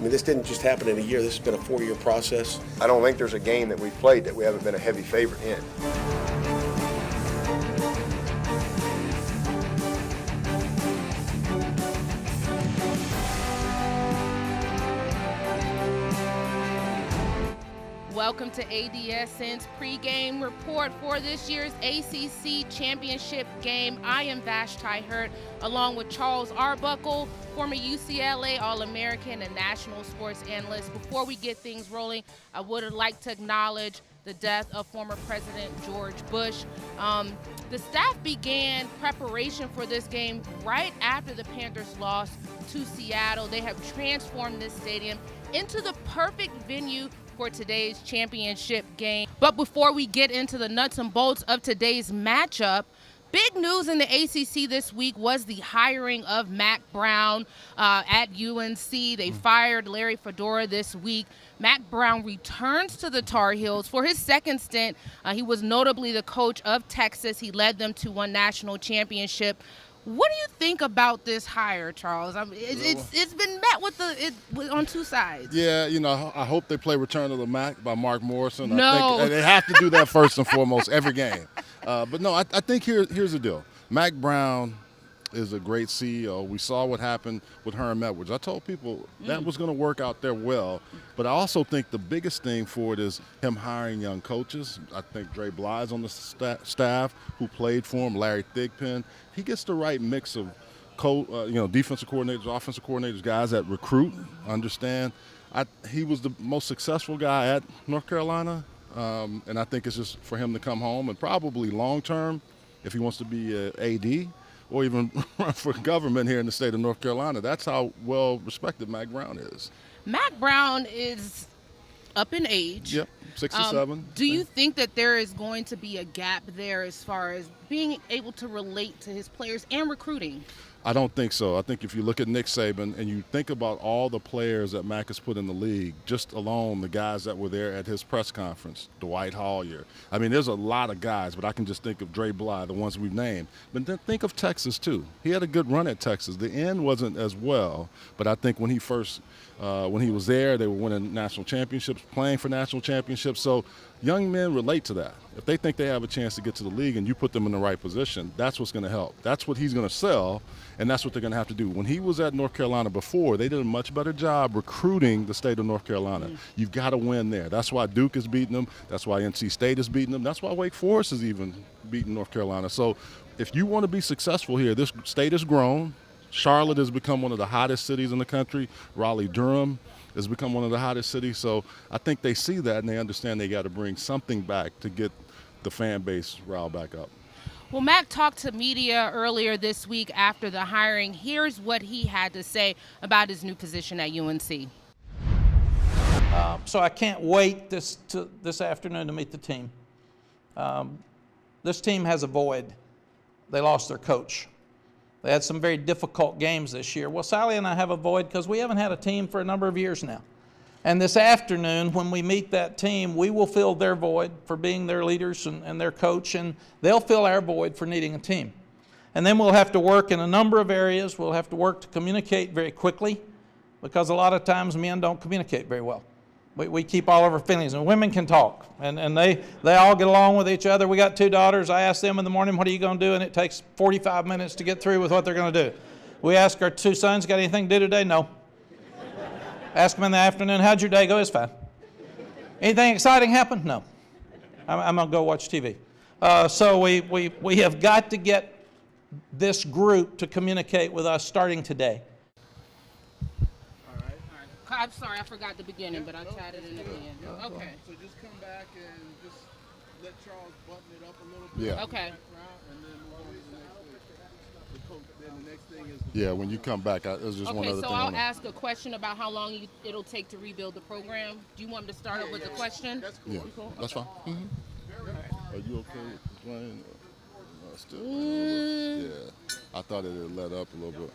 mean, this didn't just happen in a year. This has been a 4-year process. I don't think there's a game that we've played that we haven't been a heavy favorite in. Welcome to ADSN's pregame report for this year's ACC championship game. I am Vashti Hurt, along with Charles Arbuckle, former UCLA All-American and national sports analyst. Before we get things rolling, I would like to acknowledge the death of former President George Bush. The staff began preparation for this game right after the Panthers lost to Seattle. They have transformed this stadium into the perfect venue for today's championship game. But before we get into the nuts and bolts of today's matchup, big news in the ACC this week was the hiring of Mack Brown at UNC. They fired Larry Fedora this week. Mack Brown returns to the Tar Heels for his second stint. He was notably the coach of Texas. He led them to one national championship. What do you think about this hire, Charles? It's been met on two sides. Yeah, I hope they play Return of the Mac by Mark Morrison. No. I think they have to do that first and foremost every game. But no, I think here's the deal. Mack Brown is a great CEO. We saw what happened with Herm Edwards. I told people that was going to work out there well. But I also think the biggest thing for it is him hiring young coaches. I think Dre Bly's on the staff who played for him, Larry Thigpen. He gets the right mix of defensive coordinators, offensive coordinators, guys that recruit, understand. He was the most successful guy at North Carolina, and I think it's just for him to come home and probably long-term, if he wants to be an AD, or even run for government here in the state of North Carolina. That's how well respected Mack Brown is. Mack Brown is up in age. Yep, 67. Do you think that there is going to be a gap there as far as being able to relate to his players and recruiting? I don't think so. I think if you look at Nick Saban and you think about all the players that Mack has put in the league, just alone the guys that were there at his press conference, Dwight Hollier. I mean, there's a lot of guys, but I can just think of Dre Bly, the ones we've named. But then think of Texas, too. He had a good run at Texas. The end wasn't as well, but I think when he was there, they were winning national championships, playing for national championships. So young men relate to that. If they think they have a chance to get to the league and you put them in the right position, that's what's going to help. That's what he's going to sell, and that's what they're going to have to do. When he was at North Carolina before, they did a much better job recruiting the state of North Carolina. You've got to win there. That's why Duke is beating them. That's why NC State is beating them. That's why Wake Forest is even beating North Carolina. So if you want to be successful here, this state has grown. Charlotte has become one of the hottest cities in the country. Raleigh-Durham has become one of the hottest cities. So I think they see that and they understand they got to bring something back to get the fan base riled back up. Well, Mack talked to media earlier this week after the hiring. Here's what he had to say about his new position at UNC. So I can't wait this afternoon to meet the team. This team has a void. They lost their coach. They had some very difficult games this year. Well, Sally and I have a void because we haven't had a team for a number of years now. And this afternoon, when we meet that team, we will fill their void for being their leaders and their coach, and they'll fill our void for needing a team. And then we'll have to work in a number of areas. We'll have to work to communicate very quickly because a lot of times men don't communicate very well. We keep all of our feelings, and women can talk, and they all get along with each other. We got 2 daughters. I ask them in the morning, what are you going to do? And it takes 45 minutes to get through with what they're going to do. We ask our 2 sons, got anything to do today? No. Ask them in the afternoon, how'd your day go? It's fine. Anything exciting happen? No. I'm going to go watch TV. So we have got to get this group to communicate with us starting today. I'm sorry, I forgot the beginning, but I chatted in the end. Okay. So just come back and just let Charles button it up a little bit. Yeah. Okay. And then move on to the next week. Then the next thing is Yeah, when you come back, there's just one other Okay, so thing. I'll ask a question about how long it'll take to rebuild the program. Do you want me to start up with a question? That's cool. Yeah, Cool? that's fine. Are you okay with playing? Still playing a little bit? Yeah. I thought it had let up a little bit.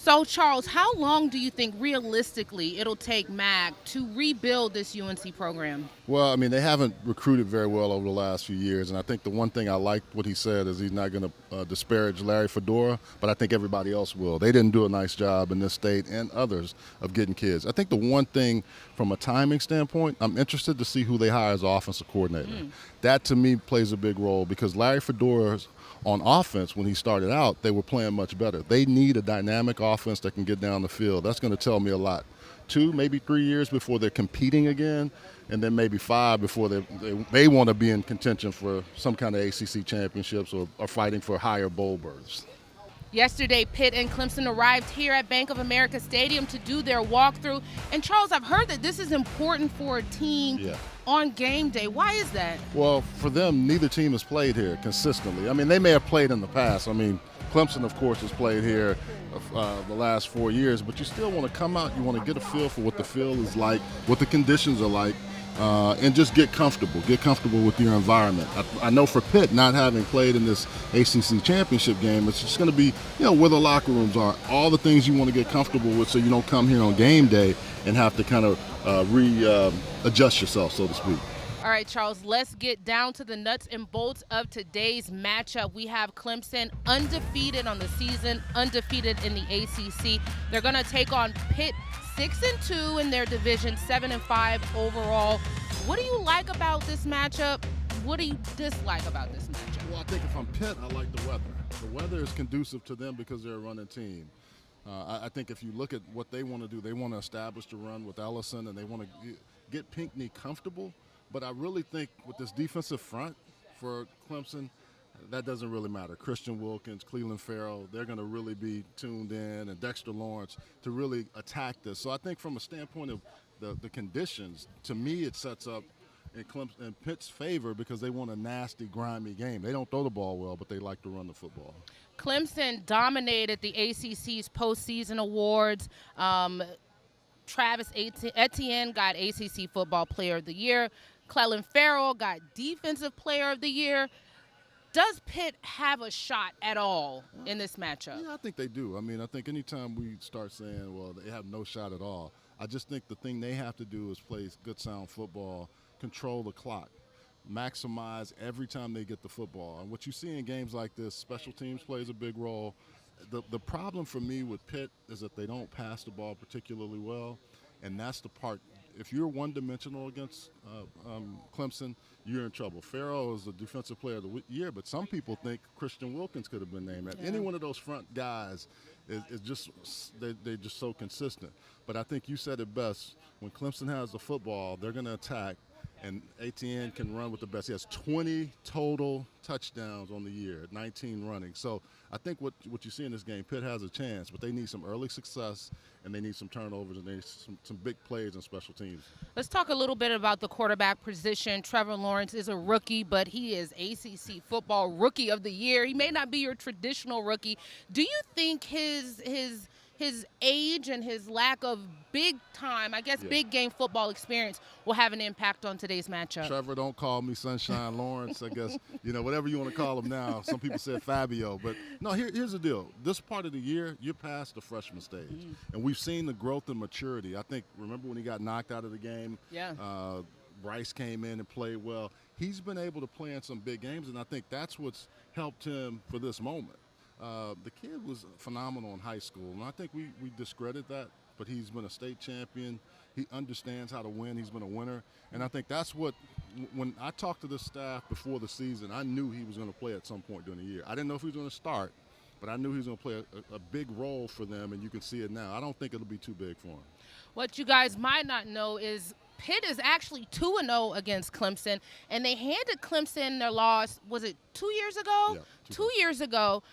So, Charles, how long do you think realistically it'll take MAC to rebuild this UNC program? Well, I mean, they haven't recruited very well over the last few years, and I think the one thing I liked what he said is he's not going to disparage Larry Fedora, but I think everybody else will. They didn't do a nice job in this state and others of getting kids. I think the one thing from a timing standpoint, I'm interested to see who they hire as offensive coordinator. That, to me, plays a big role because Larry Fedora's on offense, when he started out, they were playing much better. They need a dynamic offense that can get down the field. That's going to tell me a lot. 2, maybe 3 years before they're competing again, and then maybe 5 before they want to be in contention for some kind of ACC championships or fighting for higher bowl berths. Yesterday, Pitt and Clemson arrived here at Bank of America Stadium to do their walkthrough. And Charles, I've heard that this is important for a team on game day. Why is that? Well, for them, neither team has played here consistently. I mean, they may have played in the past. I mean, Clemson, of course, has played here the last 4 years, but you still want to come out. You want to get a feel for what the field is like, what the conditions are like, and just get comfortable with your environment. I know for Pitt, not having played in this ACC championship game, it's just going to be, where the locker rooms are, all the things you want to get comfortable with so you don't come here on game day and have to kind of readjust yourself, so to speak. All right, Charles, let's get down to the nuts and bolts of today's matchup. We have Clemson undefeated on the season, undefeated in the ACC. They're going to take on Pitt, 6-2 in their division, 7-5 overall. What do you like about this matchup? What do you dislike about this matchup? Well, I think if I'm Pitt, I like the weather. The weather is conducive to them because they're a running team. I think if you look at what they want to do, they want to establish the run with Ellison, and they want to get Pinckney comfortable. But I really think with this defensive front for Clemson, that doesn't really matter. Christian Wilkins, Cleveland Farrell, they're going to really be tuned in, and Dexter Lawrence to really attack this. So I think from a standpoint of the conditions, to me it sets up in Pitt's favor because they want a nasty, grimy game. They don't throw the ball well, but they like to run the football. Clemson dominated the ACC's postseason awards. Travis Etienne got ACC Football Player of the Year. Cleveland Farrell got Defensive Player of the Year. Does Pitt have a shot at all in this matchup? Yeah, I think they do. I mean, I think anytime we start saying, well, they have no shot at all, I just think the thing they have to do is play good, sound football, control the clock, maximize every time they get the football. And what you see in games like this, special teams plays a big role. The problem for me with Pitt is that they don't pass the ball particularly well, and that's the part. If you're one-dimensional against Clemson, you're in trouble. Farrell is the Defensive Player of the Year, but some people think Christian Wilkins could have been named that. Yeah. Any one of those front guys is just they're just so consistent. But I think you said it best. When Clemson has the football, they're going to attack, and Etienne can run with the best. He has 20 total touchdowns on the year, 19 running. So I think what you see in this game, Pitt has a chance, but they need some early success, and they need some turnovers, and they need some big plays and special teams. Let's talk a little bit about the quarterback position. Trevor Lawrence is a rookie, but he is ACC Football Rookie of the Year. He may not be your traditional rookie. Do you think his age and his lack of big game football experience will have an impact on today's matchup? Trevor, don't call me Sunshine Lawrence. I guess, whatever you want to call him now. Some people said Fabio. But, no, here's the deal. This part of the year, you're past the freshman stage. And we've seen the growth and maturity. I think, remember when he got knocked out of the game? Yeah. Bryce came in and played well. He's been able to play in some big games, and I think that's what's helped him for this moment. The kid was phenomenal in high school, and I think we discredit that, but he's been a state champion. He understands how to win. He's been a winner, and I think that's what – when I talked to the staff before the season, I knew he was going to play at some point during the year. I didn't know if he was going to start, but I knew he was going to play a big role for them, and you can see it now. I don't think it'll be too big for him. What you guys might not know is Pitt is actually 2-0 against Clemson, and they handed Clemson their loss, was it 2 years ago? Yeah, 2 years ago,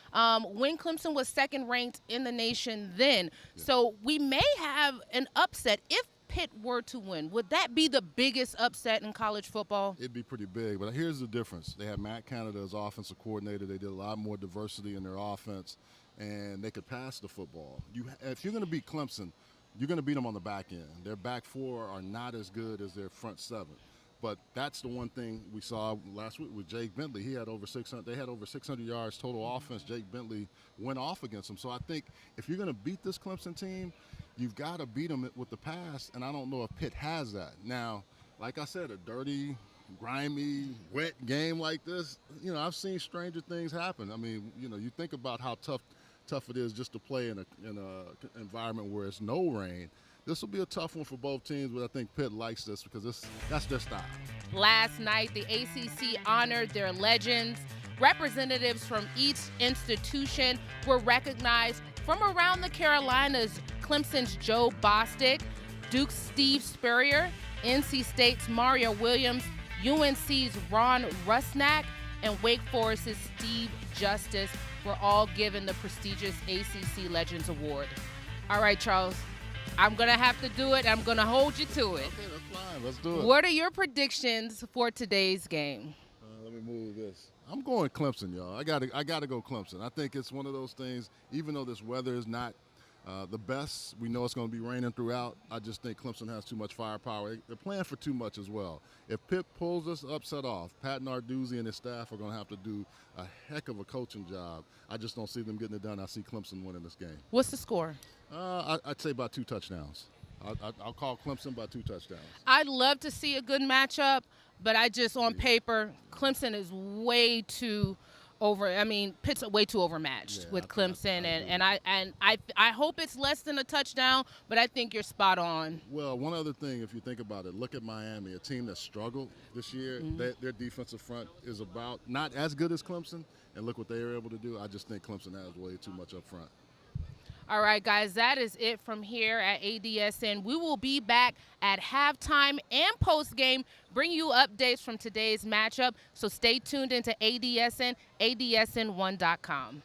when Clemson was second ranked in the nation then. Yeah. So we may have an upset if Pitt were to win. Would that be the biggest upset in college football? It'd be pretty big, but here's the difference. They had Matt Canada as offensive coordinator. They did a lot more diversity in their offense, and they could pass the football. If you're going to beat Clemson, you're going to beat them on the back end. Their back four are not as good as their front seven. But that's the one thing we saw last week with Jake Bentley. He had over 600. They had over 600 yards total offense. Jake Bentley went off against them. So I think if you're going to beat this Clemson team, you've got to beat them with the pass. And I don't know if Pitt has that. Now, like I said, a dirty, grimy, wet game like this, I've seen stranger things happen. I mean, you think about how tough it is just to play in a environment where it's no rain. This will be a tough one for both teams, but I think Pitt likes this because that's their style. Last night, the ACC honored their legends. Representatives from each institution were recognized. From around the Carolinas, Clemson's Joe Bostic, Duke's Steve Spurrier, NC State's Mario Williams, UNC's Ron Rusnak, and Wake Forest's Steve Justice were all given the prestigious ACC Legends Award. All right, Charles, I'm going to have to do it. I'm going to hold you to it. Okay, that's fine. Let's do it. What are your predictions for today's game? Let me move this. I'm going Clemson, y'all. I gotta go Clemson. I think it's one of those things, even though this weather is not the best, we know it's going to be raining throughout. I just think Clemson has too much firepower. They're playing for too much as well. If Pitt pulls this upset off, Pat Narduzzi and his staff are going to have to do a heck of a coaching job. I just don't see them getting it done. I see Clemson winning this game. What's the score? I'd say about 2 touchdowns. I'll call Clemson by 2 touchdowns. I'd love to see a good matchup, but on paper, Clemson is way too Pitt's way too overmatched with Clemson, and I hope it's less than a touchdown, but I think you're spot on. Well, one other thing, if you think about it, look at Miami, a team that struggled this year. Their defensive front is about not as good as Clemson, and look what they were able to do. I just think Clemson has way too much up front. All right, guys, that is it from here at ADSN. We will be back at halftime and postgame, bring you updates from today's matchup. So stay tuned into ADSN, ADSN1.com.